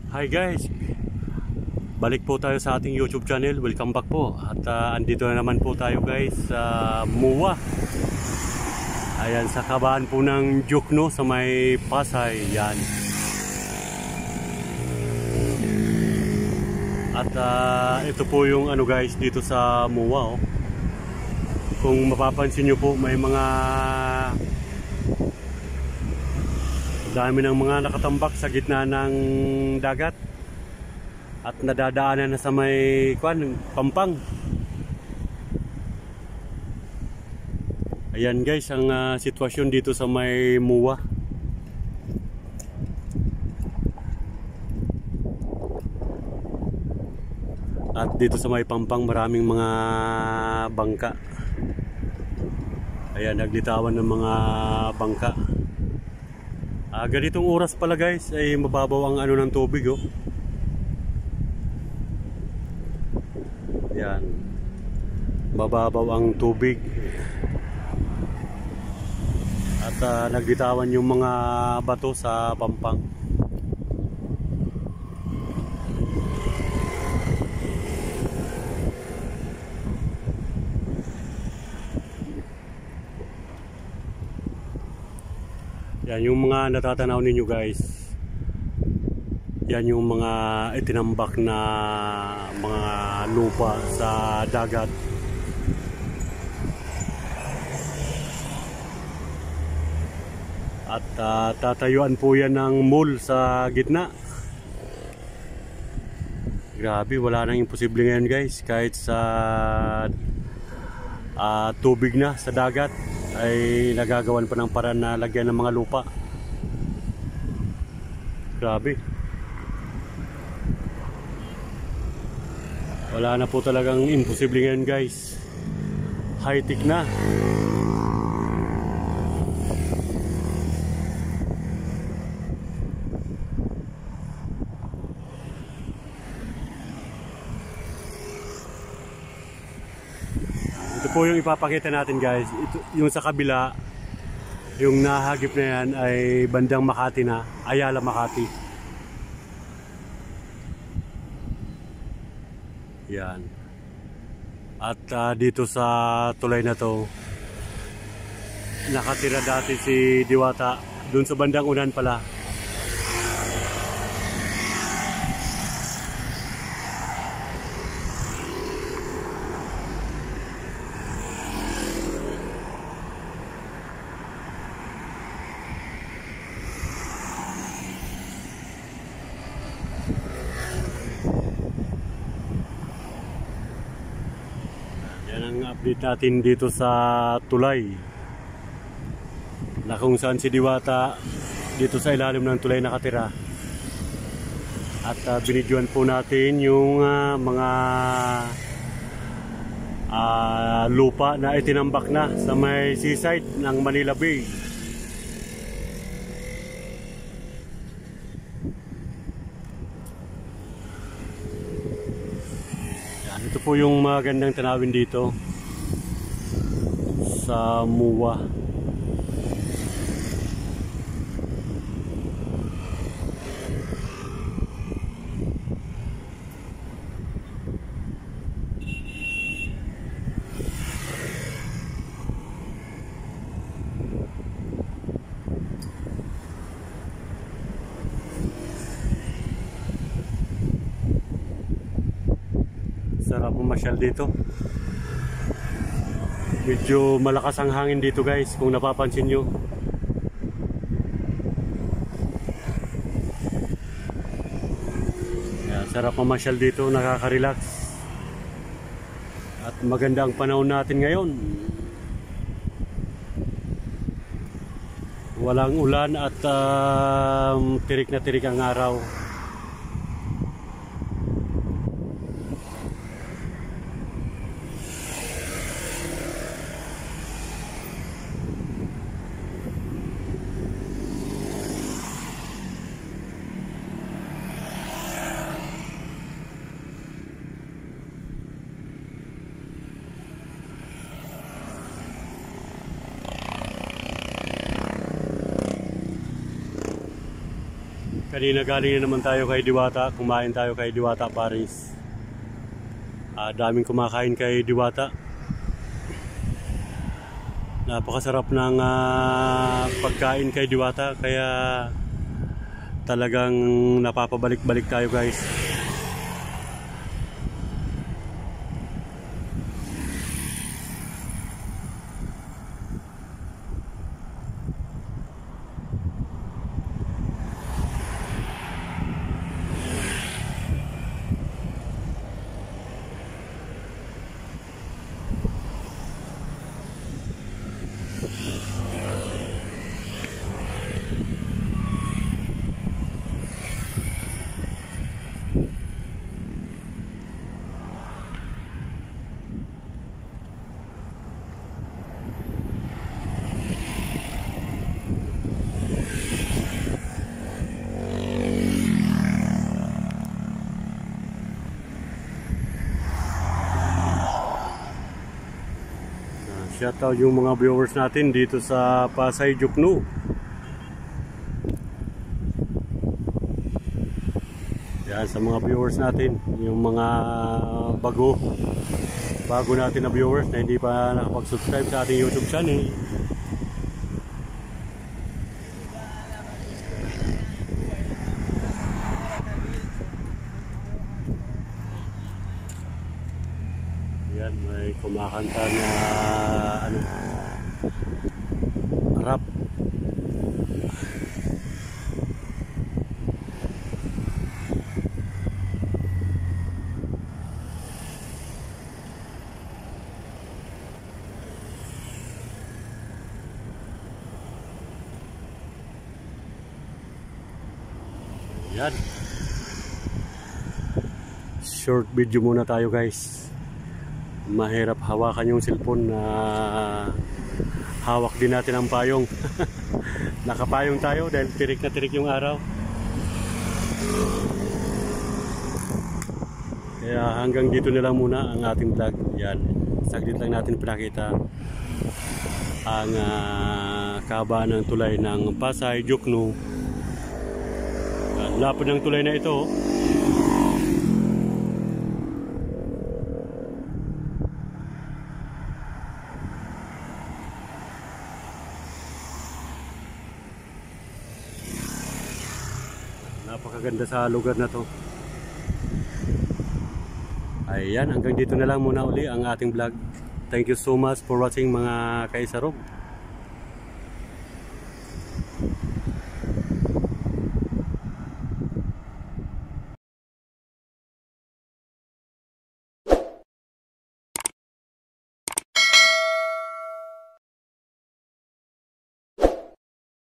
Hi guys, balik po tayo sa ating YouTube channel. Welcome back po. At andito na naman po tayo guys sa MUA. Ayan, sa kabaan po ng Jukno sa may Pasay. Yan. At ito po yung ano guys dito sa MUA. Oh. Kung mapapansin nyo po, may mga dami ng mga nakatambak sa gitna ng dagat at nadadaanan na sa may Pampang. Ayan guys ang sitwasyon dito sa may MUA. At dito sa may Pampang maraming mga bangka. Ayan, naglitawan ng mga bangka. Ganitong oras pala guys ay mababaw ang ano ng tubig oh. Yan. Mababaw ang tubig. At nagbitawan yung mga bato sa Pampang. Yan yung mga natatanaw ninyo guys. Yan yung mga itinambak na mga lupa sa dagat. At tatayuan po yan ng mall sa gitna. Grabe, wala nang imposible ngayon guys. Kahit sa tubig na sa dagat ay nagagawan pa ng paraan na lagyan ng mga lupa. Grabe. Wala na po talagang imposible ngayon guys. High tech na. Ito po yung ipapakita natin guys. Ito, yung sa kabila, yung nahagip na yan ay bandang Makati na, Ayala Makati. Yan. At dito sa tulay na to, nakatira dati si Diwata, dun sa bandang unan pala. Yan ang update natin dito sa tulay na kung saan si Diwata dito sa ilalim ng tulay nakatira. At binidyoan po natin yung mga lupa na itinambak na sa may seaside ng Manila Bay. Ito po yung magandang tanawin dito sa MUA. Sarap mamasyal dito. Medyo malakas ang hangin dito guys kung napapansin nyo. Yan, sarap mamasyal dito, nakaka-relax. At maganda ang panahon natin ngayon. Walang ulan at tirik na tirik ang araw. Kanina galing na naman tayo kay Diwata, kumain tayo kay Diwata Paris. Daming kumakain kay Diwata. Napakasarap ng pagkain kay Diwata, kaya talagang napapabalik-balik tayo guys. Shoutout yung mga viewers natin dito sa Pasay Jokno. Yan sa mga viewers natin, yung mga bago natin na viewers na hindi pa nakapag-subscribe sa ating YouTube channel. Yan, may kumakanta na rap. Yan. Short video muna tayo guys. Mahirap hawakan yung cellphone na hawak din natin ang payong. Nakapayong tayo dahil tirik na tirik yung araw. Kaya hanggang dito na lang muna ang ating vlog. Yan, saglit lang natin pinakita ang kahabaan ng tulay ng Pasay Jokno. Lapad ng tulay na ito. Napakaganda sa lugar na to. Ayan, hanggang dito na lang muna uli ang ating vlog. Thank you so much for watching mga kaisarog.